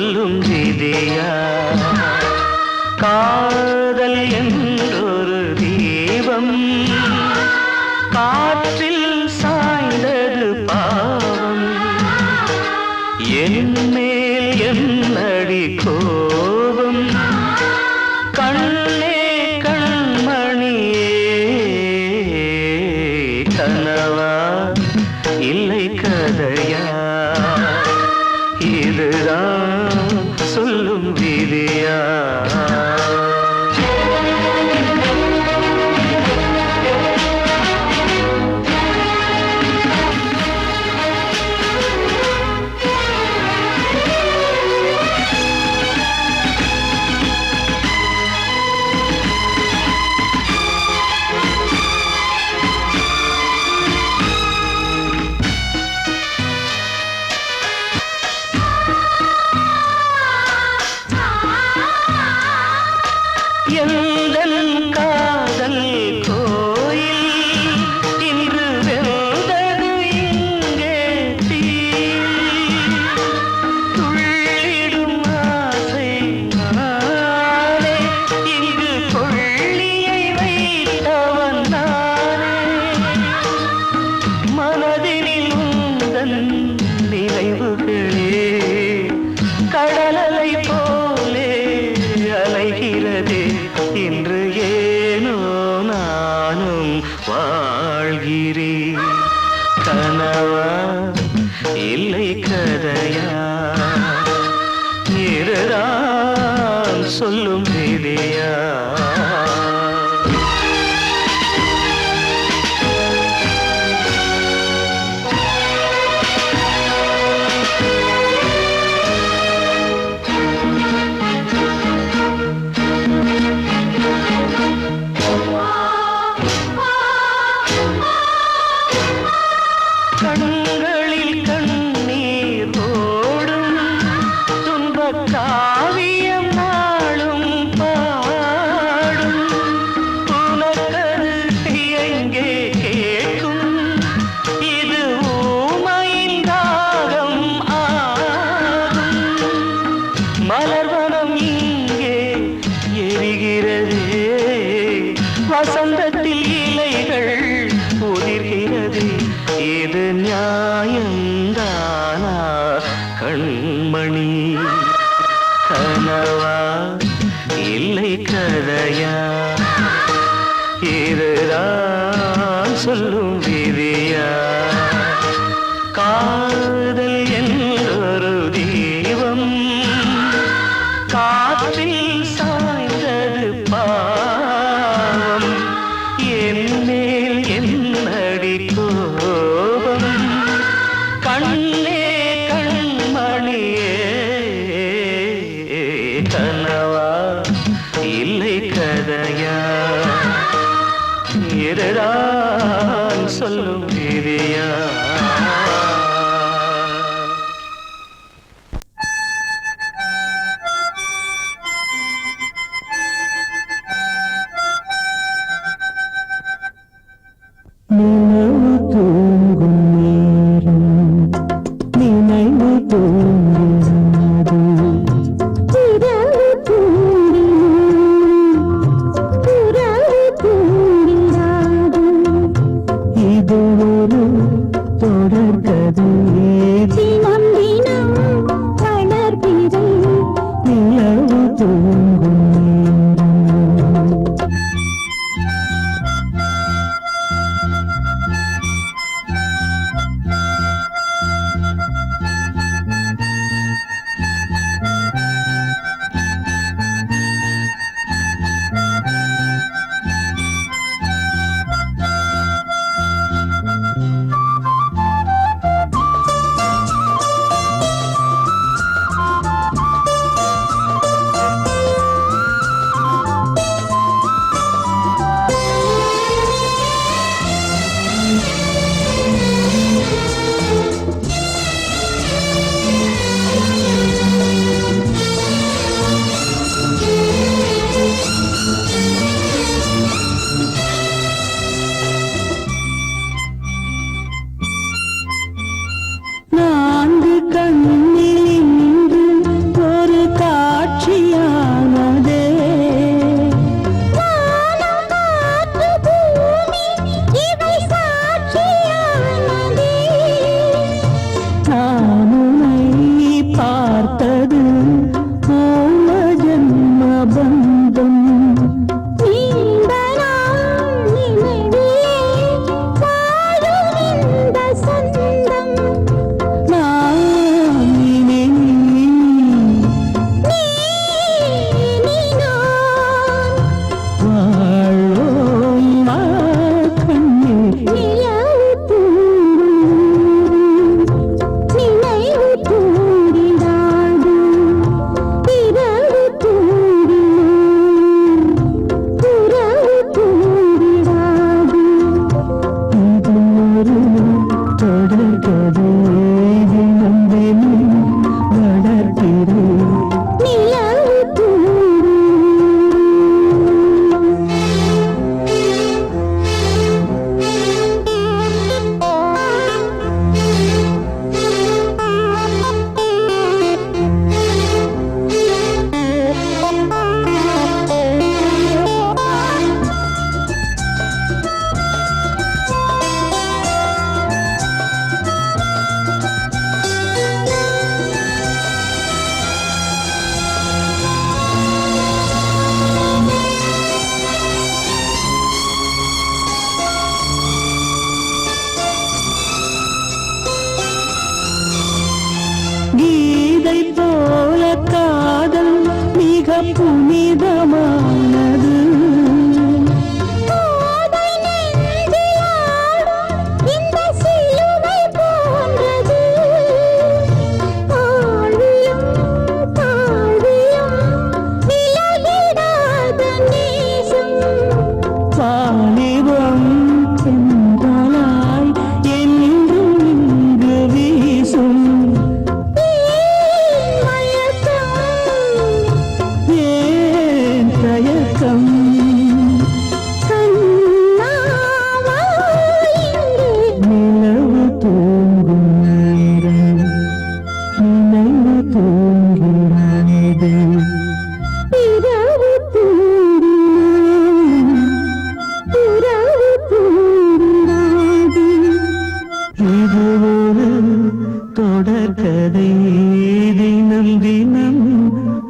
சொல்லும் விதியா காதல் என்றொரு தீபம் காற்றில் சாய்ந்தது பாவம் என் மேல் என்னடி கோபம் கண்ணே கண்மணியே கனவா இல்லை கதையா இதுதான் சொல்லும் விதியா எந்தன் காதல் கோயில் இன்று வெந்தது இங்கே தீ துள்ளிடும் ஆசை நானே இங்கு கொள்ளியை வைத்தவன் நானே மனதினில் உந்தன் நினைவுகளே கடலலை போலே அலைகிறதே இன்று ஏனோ நானும் வாழ்கிறேன் கனவா இல்லை கதையா இதுதான் சொல்லும் விதியா கண்களில் கண்ணீர் ஓடும் துன்பக் காவியம் நாளும் பாடும் உனக்கது எங்கே கேட்கும் இது ஊமையின் ராகம் ஆகும் மலர்வனம் இங்கே எரிகிறதே வசந்தத்தில் இலைகள் உதிர்கிறது இது நியாயந்தானா கண்மணி கனவா இல்லை கதையா இதுதான் சொல்லும் விதியா காதல் என்றொரு தீபம் காற்றில் சாய்ந்தது பாவம் என் மேல் என்னடி கோபம் கண்ணே கண்மணியே கனவா இல்லை கதையா இதுதான் சொல்லும் விதியா நினைவு தூங்கும் நேரம் நினைவு தூங்காது இரவு தூங்கினாது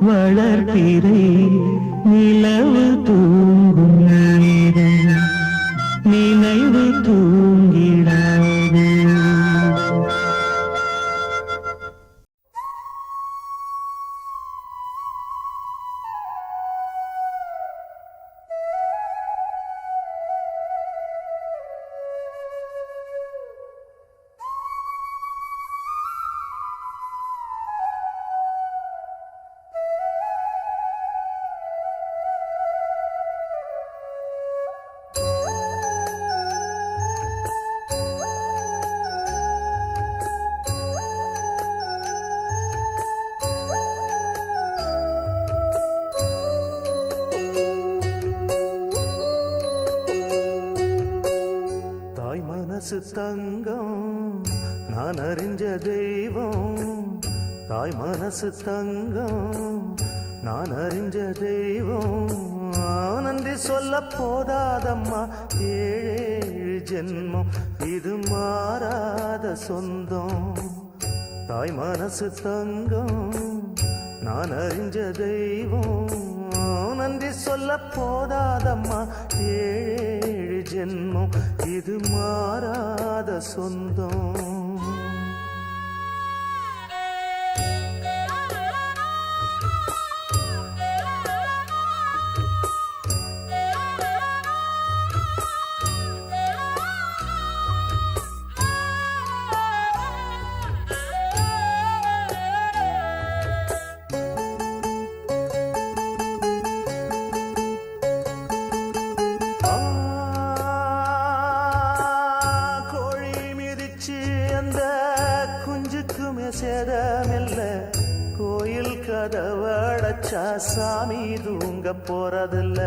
வளர்பிறை நிலவு தூங்கும் நேரம் நினைவு தூங்கிடாது. மனசு தங்கம் நான் அறிஞ்ச தெய்வம். தாய் மனசு தங்கம் நான் அறிஞ்ச தெய்வம். நன்றி சொல்ல போதாதம்மா ஏழு ஜென்மம் இது மாறாத சொந்தம். தாய் மனசு தங்கம் நான் அறிஞ்ச தெய்வம். நன்றி சொல்ல போதாதம்மா ஏழு ஜென்மம் இது மாறாத சொந்தம். சேதமில்ல கோயில் கதவடைச்சா சாமி தூங்க போறதில்ல.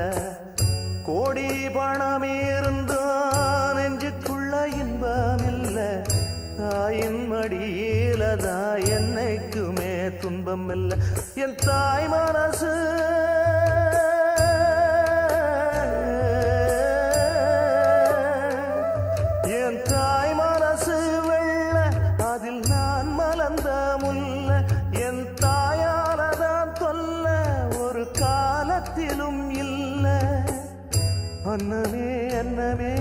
கோடி பணம் இருந்தும் நெஞ்சுக்குள்ள இன்பம் இல்ல. தாயின் மடியில தான் என்னைக்குமே துன்பம் இல்ல. என் தாய் மனசு என் தாய் மனசு வெள்ள அதில் நான் மலர்ந்த முல்ல. என் தாயாலதான் தொல்ல ஒரு காலத்திலும் இல்ல. அன்னமே அன்னமே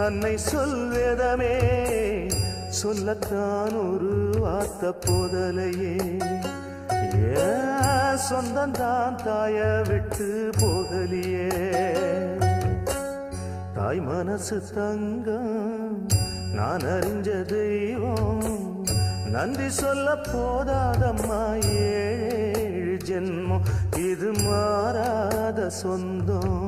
அன்னை சொல்வேதமே சொல்லத்தான் ஒரு வார்த்தை போதலையே. சொந்தந்தான் தாய விட்டு போகலியே. தாய் மனசு தங்கம் நான் அறிஞ்ச தெய்வம். நன்றி சொல்ல போதாதம்மா ஏழு ஜென்மம் இது மாறாத சொந்தம்.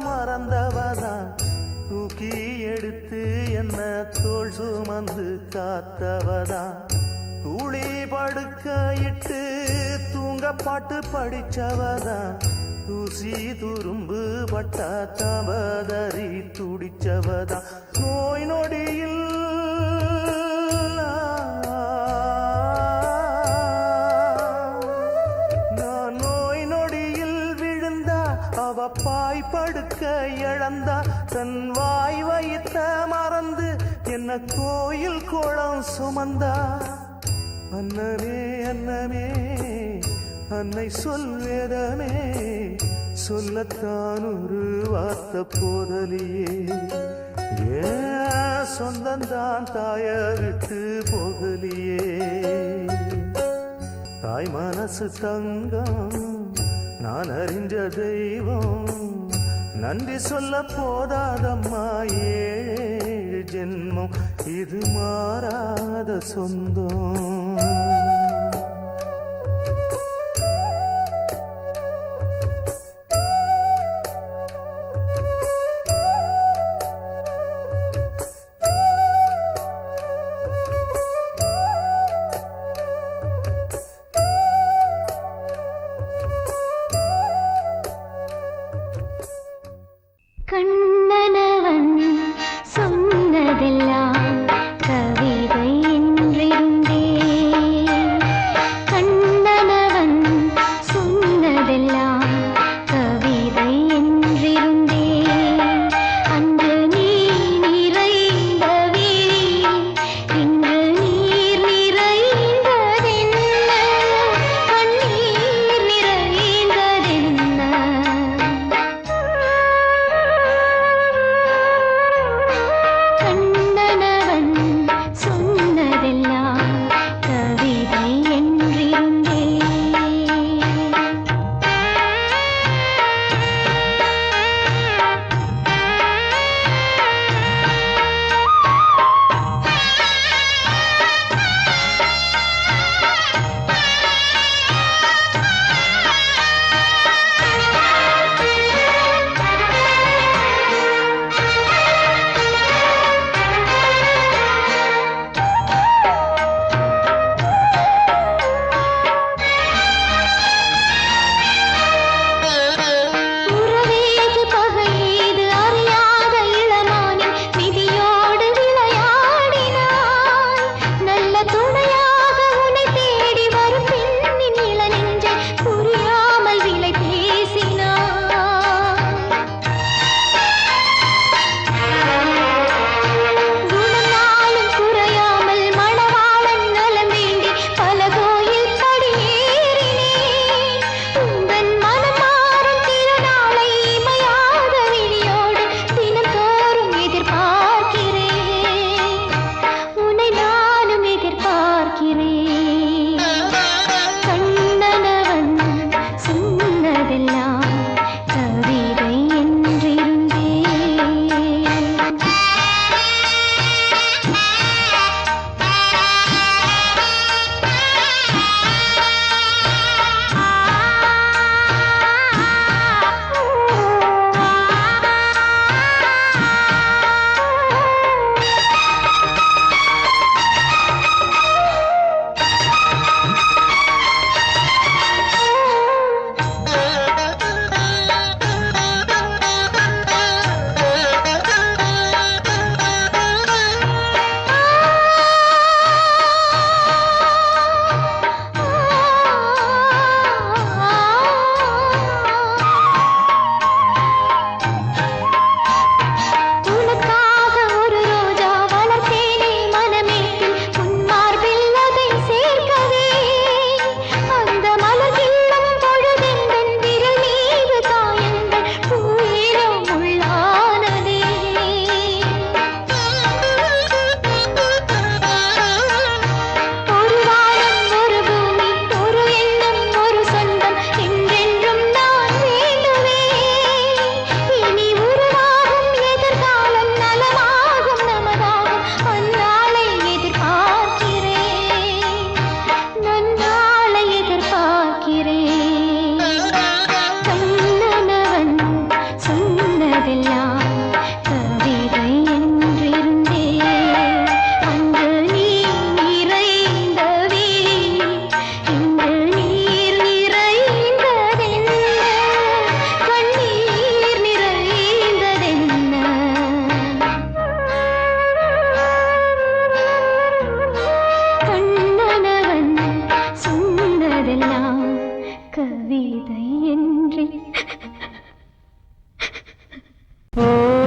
மறந்தவதா தூக்கி எடுத்து என்ன தோள் சுமந்து காத்தவதா. தூளி படுக்க இட்டு தூங்க பாட்டு படிச்சவதா. தூசி துரும்பு பட்டா தபதறி துடிச்சவதா. நோய் நொடியில் அவ பாய் படுக்க இழந்தா. தன் வாய் வைத்த மறந்து என்ன கோயில் கோலம் சுமந்தா. அன்னமே அன்னமே அன்னை சொல்வேதமே சொல்லத்தான் ஒரு வார்த்தை போதலியே. சொந்தந்தான் தாய விட்டு போகலியே. தாய் மனசு தங்கம் நான் அறிஞ்ச தெய்வம். நன்றி சொல்ல போதாதம்மா ஏழு ஜென்மம் இது மாறாத சொந்தம்.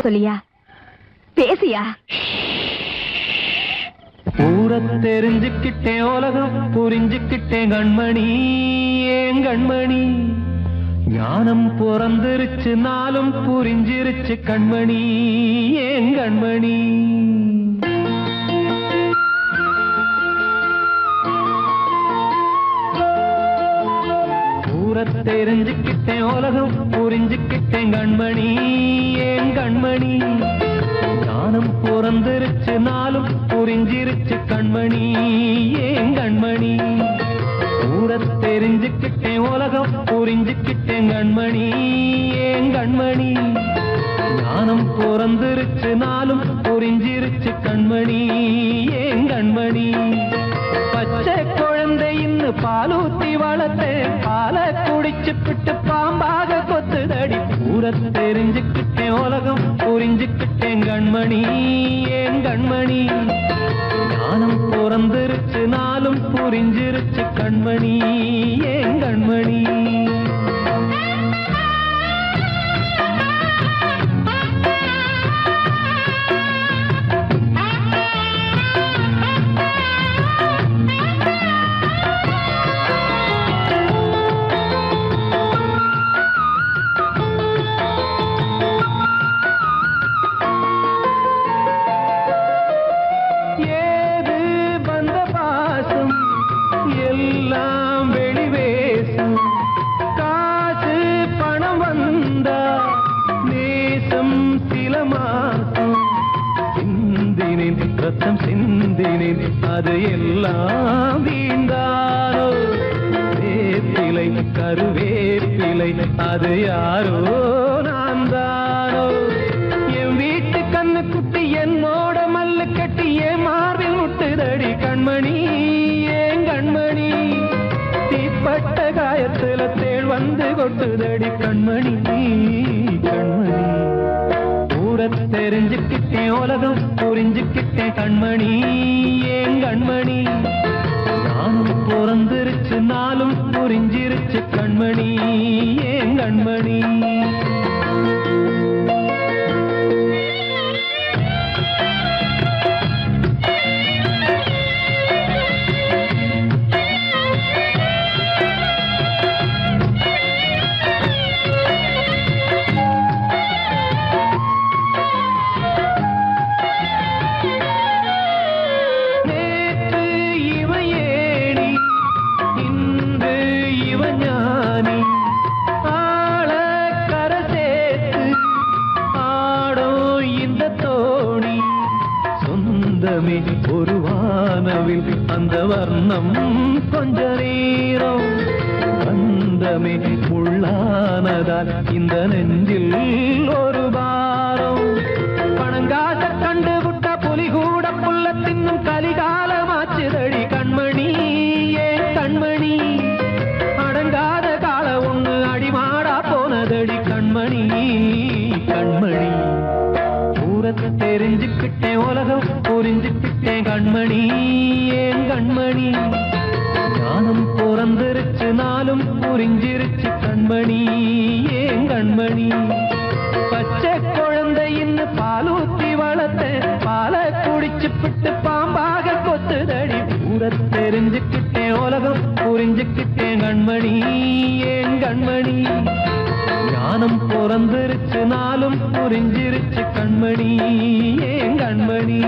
சொல்லியா? பேசியா? ஊரை தெரிஞ்சுக்கிட்டேன், உலகம் புரிஞ்சுக்கிட்டேன் கண்மணி, ஏன் கண்மணி. ஞானம் பிறந்திருச்சு, நாளும் புரிஞ்சிருச்சு கண்மணி, ஏன் கண்மணி. ஊரை தெரிஞ்சுக்கிட்டேன், உலகம் புரிஞ்சுக்கிட்டேன் கண்மணி, ஏன் கண்மணி. ஞானம் பிறந்திருச்சு, நாளும் புரிஞ்சிருச்சு கண்மணி, ஏன் கண்மணி. ஊரை தெரிஞ்சுக்கிட்டேன், உலகம் புரிஞ்சுக்கிட்டேன் கண்மணி, ஏன் கண்மணி. ஞானம் பிறந்திருச்சு, நாளும் புரிஞ்சிருச்சு கண்மணி, ஏன் கண்மணி. பச்சை குழந்தையின்னு பாலூத்தி வளர்த்தேன், பாலை குடிச்சு பிட்டு பாம்பாக கொத்துதடி. ஊரை தெரிஞ்சுக்கிட்டேன், உலகம் புரிஞ்சுக்கிட்டேன் கண்மணி, ஏன் கண்மணி. ஞானம் பிறந்திருச்சு, நாளும் புரிஞ்சிருச்சு கண்மணி, ஏன் கண்மணி. ரத்தம் சிந்தினேன், அது எல்லாம் வீண்டாரோ. வேப்பிலை கருவேப்பிலை, அது யாரோ நான் தானோ. என் வீட்டு கண்ணு குட்டி என்னோட மல்லு கட்டி என் மார்பில் முட்டுதடி கண்மணி, ஏன் கண்மணி. தீப்பட்ட காயத்துல தேள் வந்து கொட்டுதடி கண்மணி, கண்மணி. ஊரை தெரிஞ்சுக்கிட்டேன், உலகம் புரிஞ்சுக்கிட்டேன் கண்மணி, ஏன் கண்மணி. ஞானம் பிறந்திருச்சு, நாளும் புரிஞ்சிருச்சு கண்மணி, ஏன் கண்மணி. ஒரு வானவில் அந்த வர்ணம் கொஞ்ச நேரம் வந்தமே உள்ளானதால் இந்த நெஞ்சில் ஒரு பாரம். பணங்காச கண்டு விட்ட புலி கூட புல்ல தின்னும் கலிகாலமாச்சுதடி கண்மணி, ஏன் கண்மணி. அடங்காத கால ஒண்ணு அடிமாடா போனதடி கண்மணி, கண்மணி. ஊரை தெரிஞ்சுக்கிட்டேன், உலகம் புரிஞ்சுக்கிட்டேன் கண்மணி, ஏன் கண்மணி. ஞானம் பிறந்திருச்சு, நாளும் புரிஞ்சிருச்சு கண்மணி, ஏன் கண்மணி. பச்சை குழந்தையின்னு பாலூத்தி வளர்த்தேன், பாலை குடிச்சு பிட்டு பாம்பாக கொத்துதடி. ஊரை தெரிஞ்சுக்கிட்டேன், உலகம் புரிஞ்சுக்கிட்டேன் கண்மணி, ஏன் கண்மணி. ஞானம் பிறந்திருச்சு, நாளும் புரிஞ்சிருச்சு கண்மணி, ஏன் கண்மணி.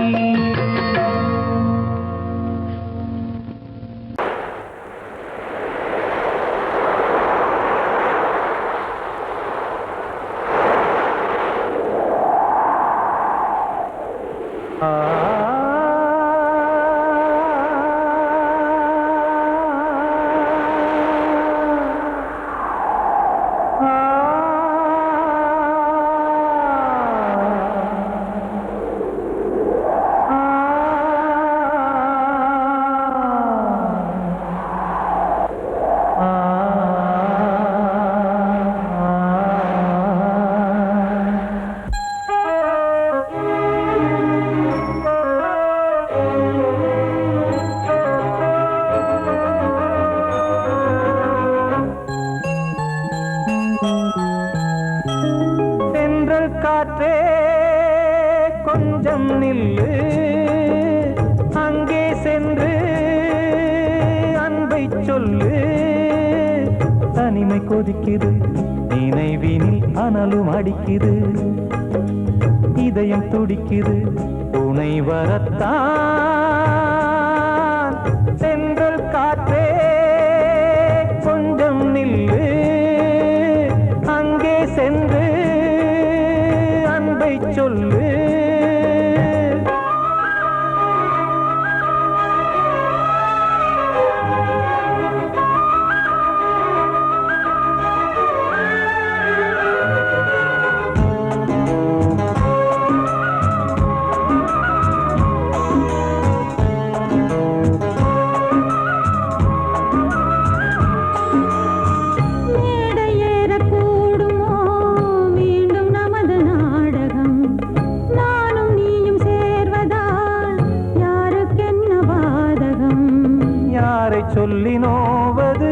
கொஞ்சம் நில்லு அங்கே சென்று அன்பை சொல்லு தனிமை கொதிக்குது நினைவினில் அனலும் அடிக்குது இதயம் துடிக்குது துணை வரத்தான் சென்றல் காற்றே கொஞ்சம் நில்லு அங்கே சென்று அன்பை சொல்லு சொல்லி நோவது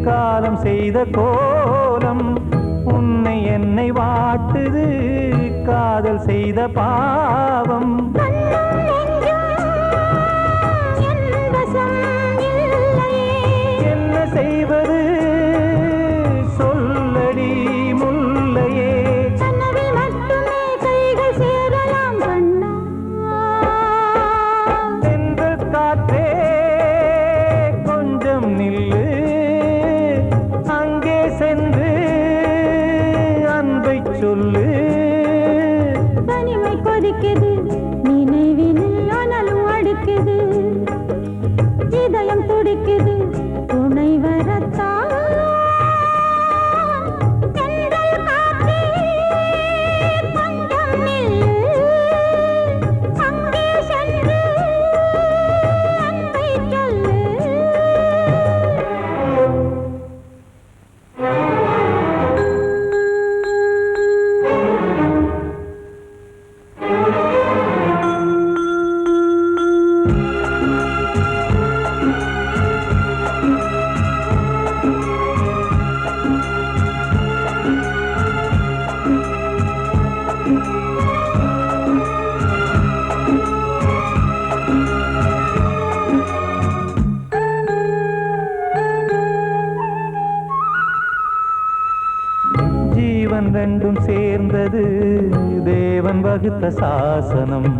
காலம் செய்த கோலம் உன்னை என்னை வாட்டுது காதல் செய்த பாவம் என்ன செய்வது சொல்லடி முல்லையே சென்று காற்றே நில்லு அங்கே சென்று அன்பை சொல்லு தனிமை கொதிக்குது நினைவினில் அனலும் அடிக்குது இதயம் துடிக்குது துணை வரத்தான் ஜீவன் ரெண்டும் சேர்ந்தது தேவன் வகுத்த சாசனம்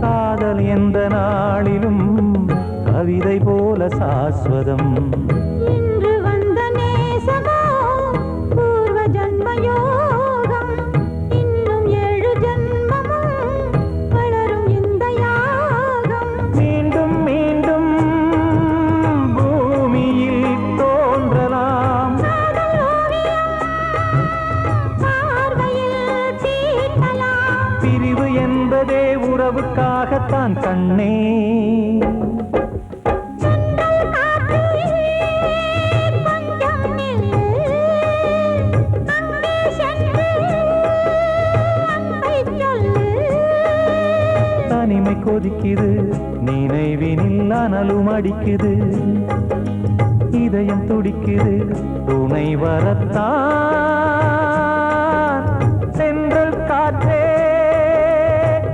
காதல் எந்த நாளிலும் கவிதை போல சாஸ்வதம் இன்று வந்த நேசமோ பூர்வ ஜன்மயோகம் இன்னும் 7 ஜன்மமும் வளரும் இந்த யாகம் மீண்டும் மீண்டும் பூமியில் தோன்றலாம் பிரிவு என்பதே உறவுக்காகத்தான் கண்ணே தனிமை கொதிக்குது நினைவினில் அனலும் அடிக்குது இதயம் துடிக்குது துணை வரத்தான் சென்றல் காற்றே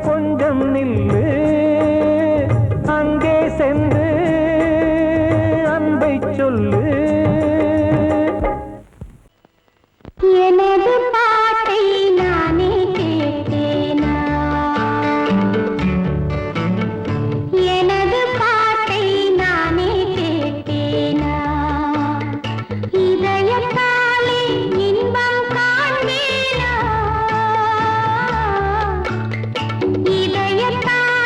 கொஞ்சம் நில்லு அங்கே சென்று அன்பை சொல்லு எனது பாட்டை நானே கேட்டேனா எனது பாட்டை நானே கேட்டேனா இதயத்தாலே இன்பம் காண்பேனா இதயத்தாலே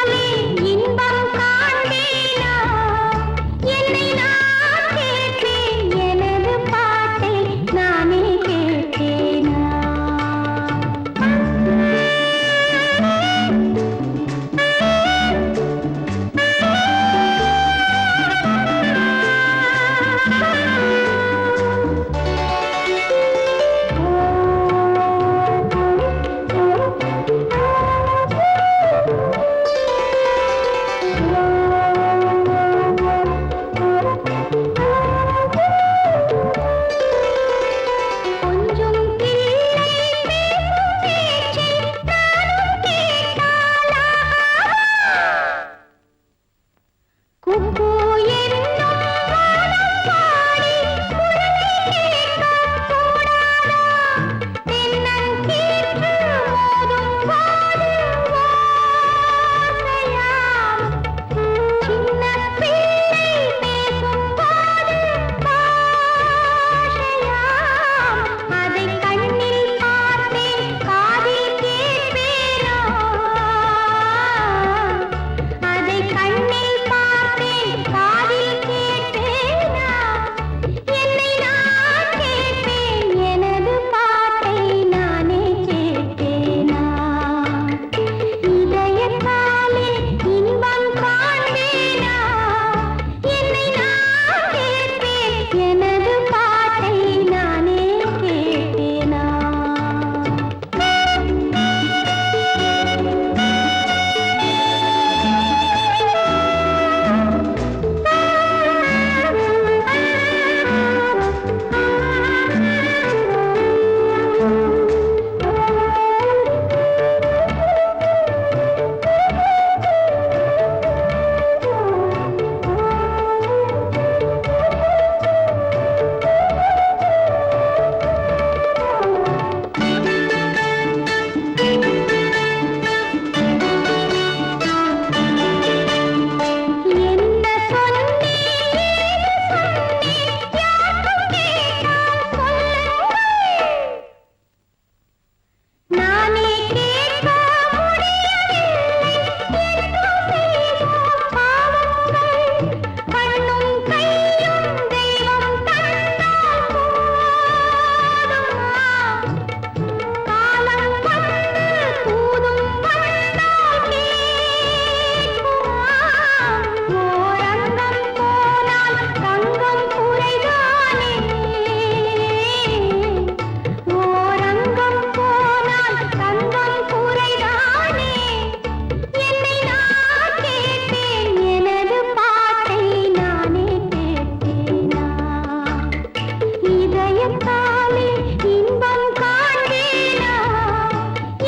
மாயத்தாலே இன்பம் காண்பேனா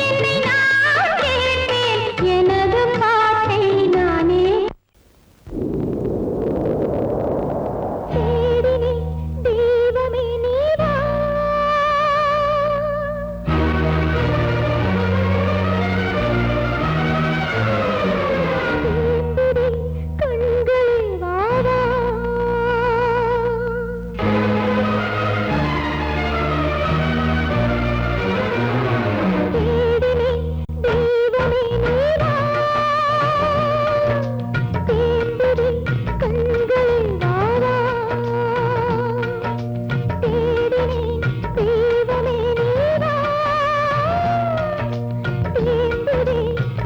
என்னை நான் கேட்பேன் எனது பாட்டை நானே தேடினேன் தெய்வமே நீவா கண்களே வாவா தேடினேன் தெய்வமே நீவா தேம்புதே கண்களே வாவா தேடினேன் தெய்வமே நீவா தேம்புதே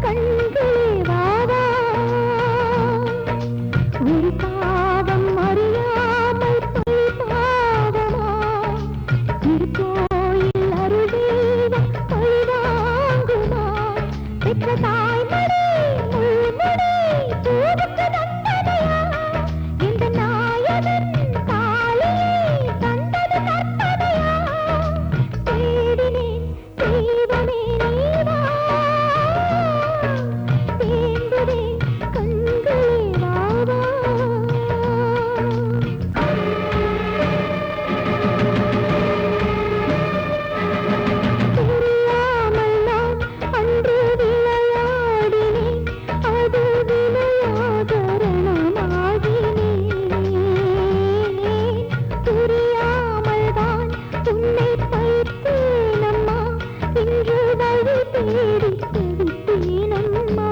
கண்களே வாவா ஒரு பாவம் அறியாமல் பொய் பாவமா திருக்கோயில் அருள் தெய்வம் பழிவாங்குமா பெற்ற தாய்மடி முள்முடி பூவுக்கு நந்தனையா இந்த நாயகன் காலையை கண்டது கற்பனையா தேடினேன் தெய்வமே நீவா தேம்புதே கண்களே வாவா தெரியாமல் நான் அன்று விளையாடினேன் அது விளையாதரணமாகினேன் புரியாமல் தான் உன்னை பைத்தேனம்மா இன்று வழி தேடி தவித்தேனம்மா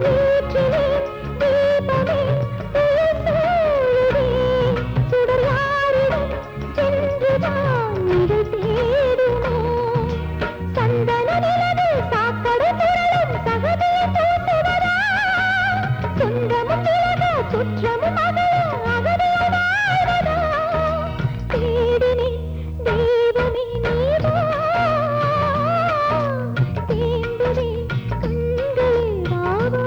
வீற்றினேன் தீபமே பேசுவதே சுடர் யாரிடம் சென்றுதான் இதை தேடுமோ சந்தன நிலவு சாக்கடை புரளும் சகதியை தூண்டுவதா சொந்தமும் விலக சுற்றமும் அகல அகதியை வாழ்வதா தேடினேன் தெய்வமே நீவா தேம்புதே கண்களே வாவா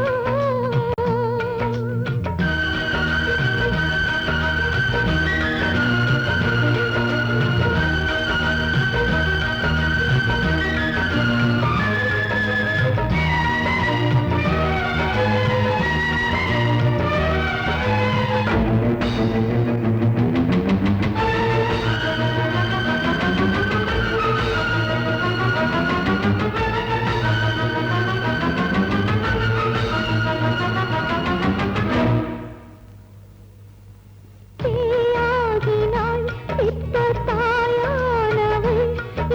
தேயாகினாள் பெற்ற தாயானவள்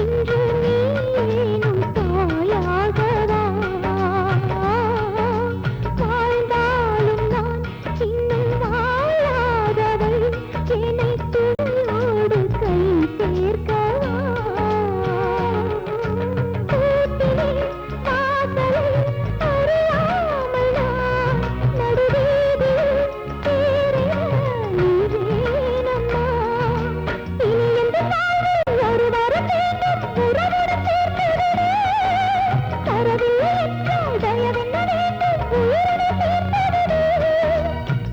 இன்று நீனும் தாயாகவா வாழ்ந்தாலும் நான் இன்னும் வாழாதவள் என்னை தூயோடு கை சேர்க்கவா கூட்டினேன் வாசலை அறியாமல் நான் நடுவீதியில் தேறினேனம்மா இனி எந்த வாழ்வில் ஒரு வரம் வேண்டும் உறவோடு சேர்த்திடுவே தரவில்லை என்றால் தயவென்ன வேண்டும் உயிரினை சேர்த்திடுவே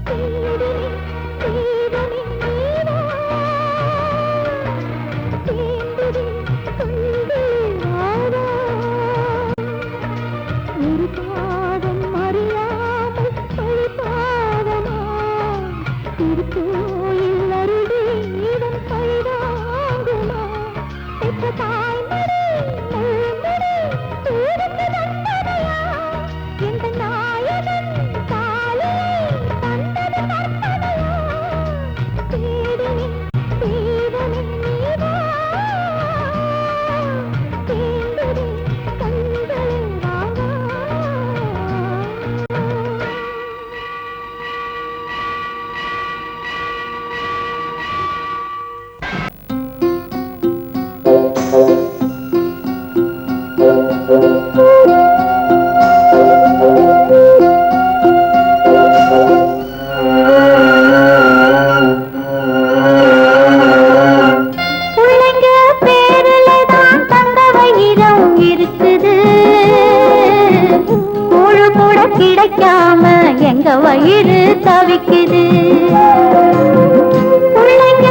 தேடினேன் தெய்வமே நீவா தேம்புதே கண்களே வாவா ஒரு பாவம் அறியாமல் பழி பாவமா திருக்கோயில் அருள் தெய்வம் பழிவாங்குமா பெற்ற தாய்மடி முள்முடி பூவுக்கு நந்தனையா இந்த நாயகன் காலையை கண்டது கற்பனையா தேடினேன் தெய்வமே நீவா தேம்புதே கண்களே வாவா பிள்ளைங்க பேருல தான் தங்க வயிறம் இருக்குது கூழு கூட கிடைக்காம எங்க வயிறு தவிக்குது பிள்ளைங்க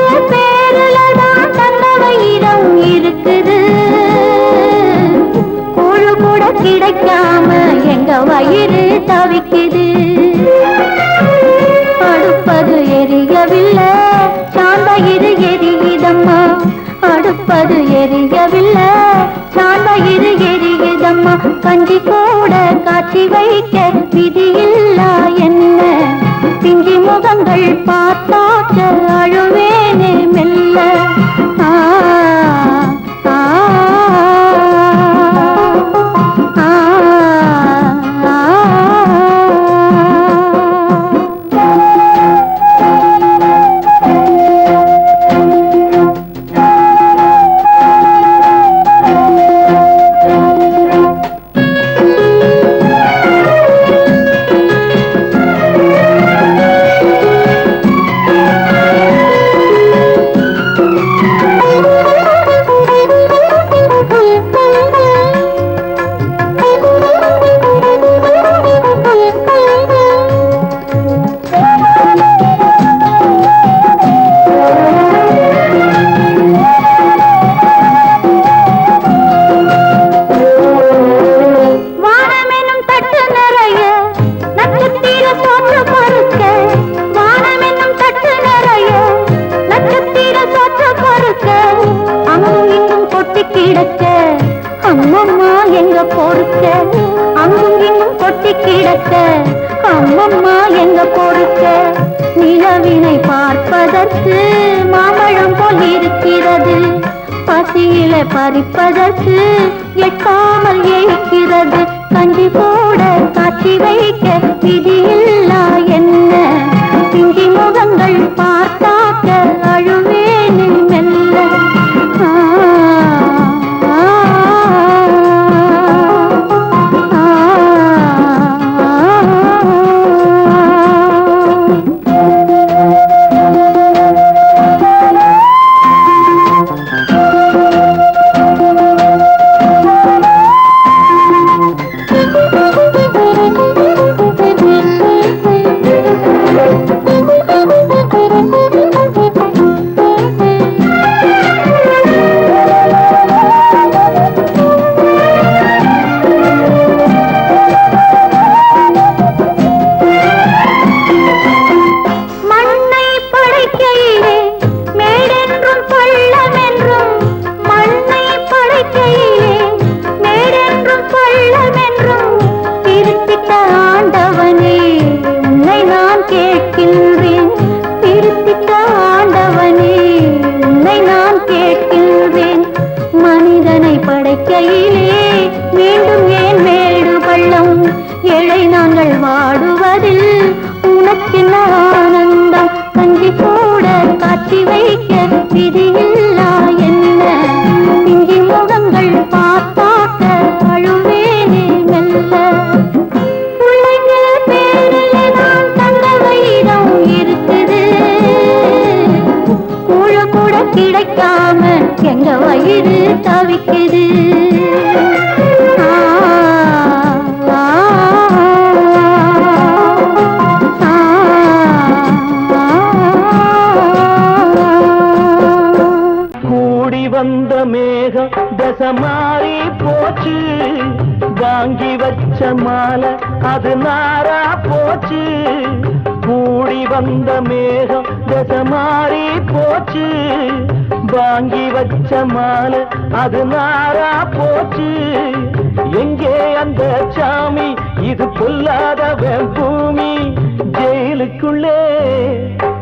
தெரியவில்லை நான் வயிறு எரியுதம்மா கஞ்சி கூட காட்சி வைக்க விதியில்லா என்ன பிஞ்சி முகங்கள் பார்த்தாக்க அழுவேனே மெல்ல ஆ ஆ ஆ அம்மம்மா எங்க பொறுக்க அங்கும் இங்கும் கொட்டி கிடக்க அம்மம்மா எங்க பொறுக்க நிலவினை பார்ப்பதற்கு மாம்பழம் போல் இருக்கிறது பசியில பறிப்பதற்கு எட்டாமல் ஏய்க்கிறது கஞ்சி போட காட்சி வைக்க விதியில்லா என்ன பிஞ்சி முகங்கள் பார்த்தாக்க அழுவேனே மெல்ல மீண்டும் ஏன் மேடு பள்ளம் ஏழை நாங்கள் வாடுவதில் உனக்கு ஆனந்தம் கஞ்சி கூட காட்சி வைக்க விதியில்லா என்ன பிஞ்சி முகங்கள் பார்த்தாக்க அழுவேனே மெல்ல பிள்ளைங்க பேரில் நான் தங்க வைரம் இருக்குது கூழ கூட கிடைக்காம எங்க வயிறு தவிக்குது வந்த மேகம் தசை மாறி போச்சு வாங்கி வச்ச மாலை அது நாரா போச்சு கூடி வந்த மேகம் தசை மாறி போச்சு வாங்கி வச்ச மாலை அது நாரா போச்சு எங்கே அந்த சாமி இது பொல்லாதவன் பூமி ஜெயிலுக்குள்ளே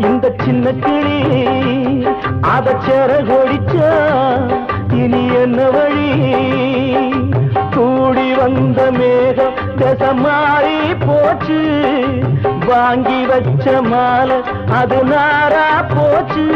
இந்த சின்ன கிளி அத செரகொடிச்சா இனி என்ன வழி கூடி வந்த மேகம் தசை மாறி போச்சு வாங்கி வச்ச மாலை அது நாரா போச்சு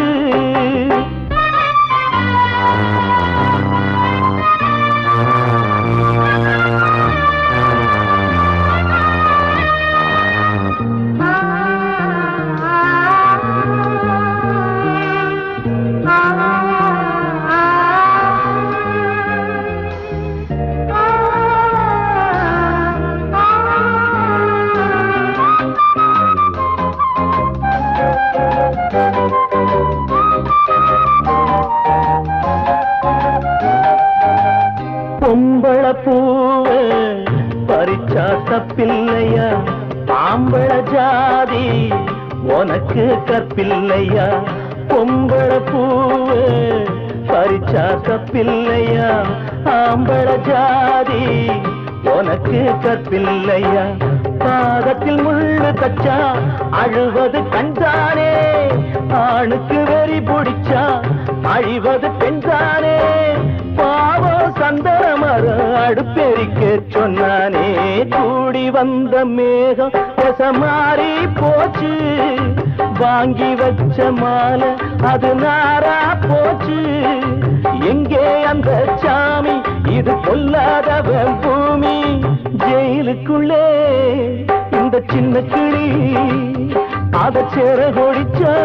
பொம்பள பூவ பறிச்சா தப்பில்லையா ஆம்பள ஜாதி உனக்கு கற்பில்லையா பொம்பள பூவ பறிச்சா தப்பில்லையா ஆம்பள ஜாதி உனக்கு கற்பில்லையா? பாதத்தில் முள்ளு தச்சா அழுவது கண்தானே, ஆணுக்கு வெறி பிடிச்சா அழிவது பெண்தானே. பாவம் சந்தமர அடுப்பெரிக்க சொன்னானே, கூடி வந்த மேகம் மாறி போச்சு, வாங்கி வச்ச மாலை அது நாரா போச்சு. எங்கே அந்த சாமி, இது கொல்லாதவன் பூமி. ஜெயிலுக்குள்ளே இந்த சின்ன கிளி அத சேர கொடிச்சா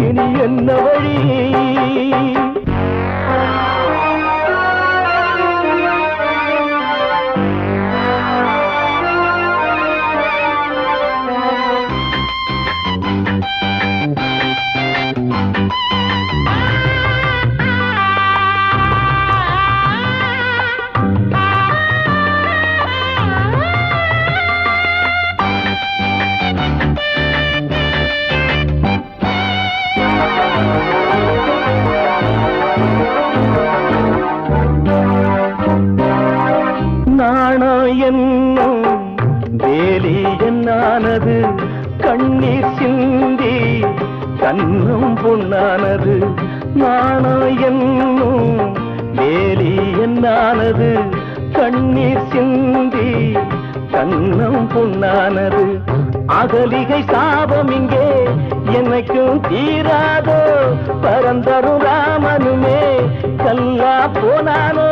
இனி என்ன வழி? என்னும் வேலி என்னானது, கண்ணீர் சிந்தி கண்ணும் பொன்னானது. நாணம் என்னும் வேலி என்னானது, கண்ணீர் சிந்தி கண்ணும் பொன்னானது. அகலிகை சாபம் இங்கே என்னைக்கும் தீராதோ, பரந்தரும் ராமனுமே கல்லா போனானோ.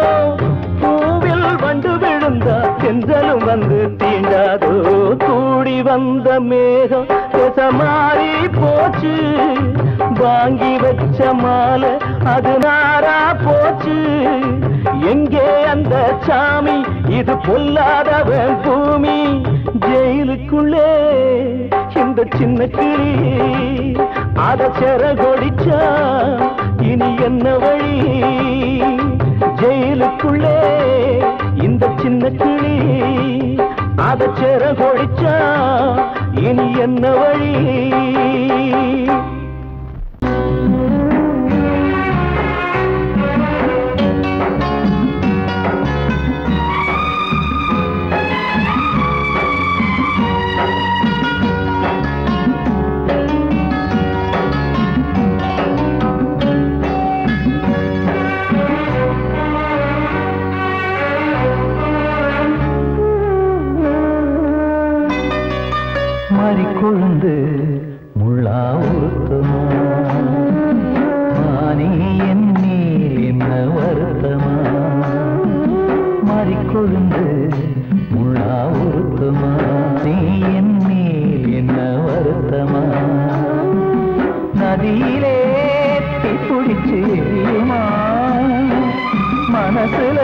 பூவில் வண்டு விழுந்தா சென்றலும் வந்து தீண்டாதோ, கூடி வந்த மேகம் மாறி போச்சு, வாங்கி வச்ச மாலை அது நாரா போச்சு. எங்கே அந்த சாமி, இது பொல்லாதவன் பூமி. ஜெயிலுக்குள்ளே இந்த சின்ன கிளி அத செர கொடிச்சா இனி என்ன வழி? ஜெயிலுக்குள்ளே இந்த சின்ன கிளி அத செர கொடிச்சா இனி என்ன வழி? கொழுந்து முள்ளா உருத்தமா, மானே என் மேல் என்ன வருத்தமா? மாறிக்கொழுந்து முள்ளா உருத்தமா, நீ என் மேல் என்ன வருத்தமா? நதியிலே தீப்பிடிச்சு எரியுமா, மனசுல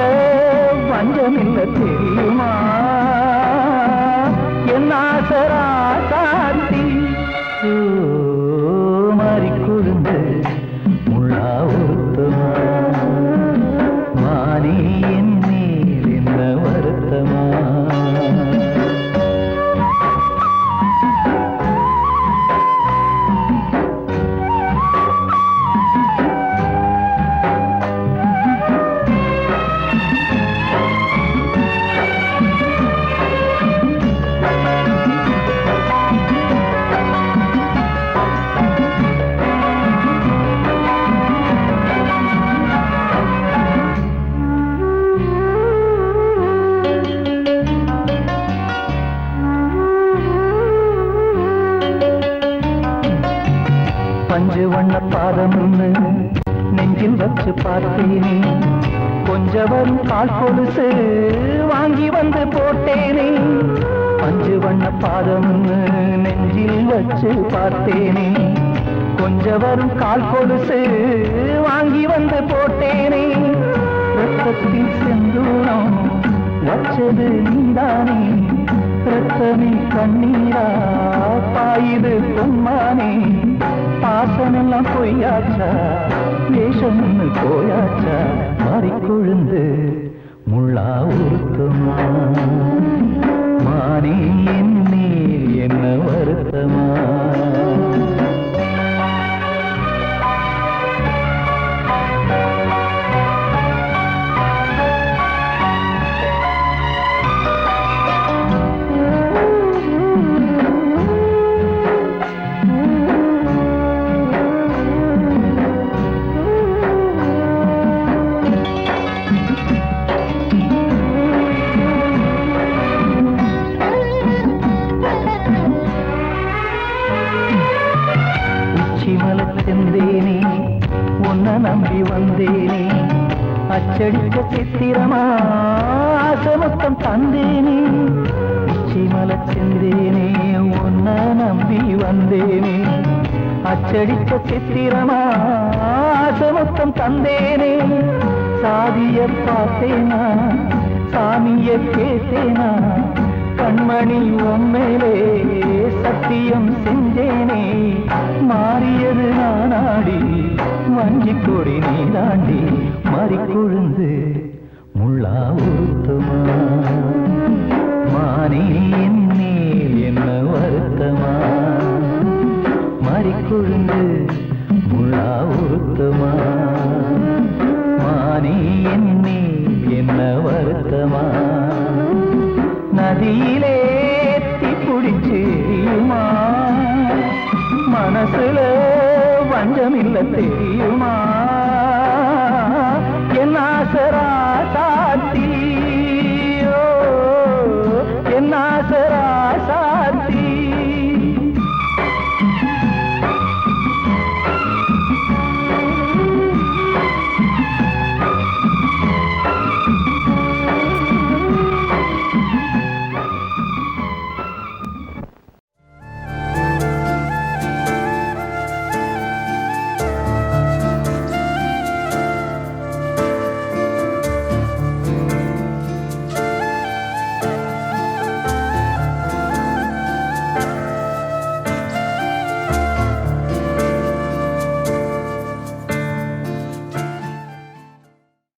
பஞ்சமில்ல தெரியுமா? என் ஆசரா சாந்தி மாறிக்கொழுந்து முள்ளா உருத்தமா, மானே என் மேல் என்ன வருத்தமா? பஞ்சு வண்ண பாதம் நெஞ்சில் வச்சு பார்த்தேனே, கொஞ்சம் வரும் கால் கொலுசு வாங்கி வந்து போட்டேனே. பஞ்சு வண்ண பாதம் நெஞ்சில் வச்சு பார்த்தேனே, கொஞ்சம் வரும் கால் கொலுசு வாங்கி வந்து போட்டேனே. ரத்தத்தில் செந்தூரம் வச்சது நீதானே, ரத்தமே கண்ணீரா பாயுது பொன்மானே. பாசமெல்லாம் பொய்யாச்சா, வேஷம்னு போயாச்சா? மாறிக்கொழுந்து முள்ளா உருத்தமா, மானே என் மேல் என்ன வருத்தமா? நம்பி வந்தேனே அச்சடித்த சித்திரமா ஆசமொத்தம் தந்தேனே உச்சிமல செந்தேனே உன்னை நம்பி வந்தேனே அச்சடித்த சித்திரமா ஆசமொத்தம் தந்தேனே சாதிய பார்த்தேனா சாமிய கேட்டேனா கண்மணி உம்மேலே சத்தியம் செஞ்சேனே மாறியது நானாடி வஞ்சி கொடி நீ தாண்டி மறிக்கொழுந்து முள்ளா உருத்தமா மானே என் மேல் என்ன வருத்தமா மறிக்கொழுந்து முள்ளா உருத்தமா மானே என் மேல் என்ன வருத்தமா நதியிலே தீப்பிடிச்சேயுமா மனசுல வஞ்சமில்ல தெரியுமா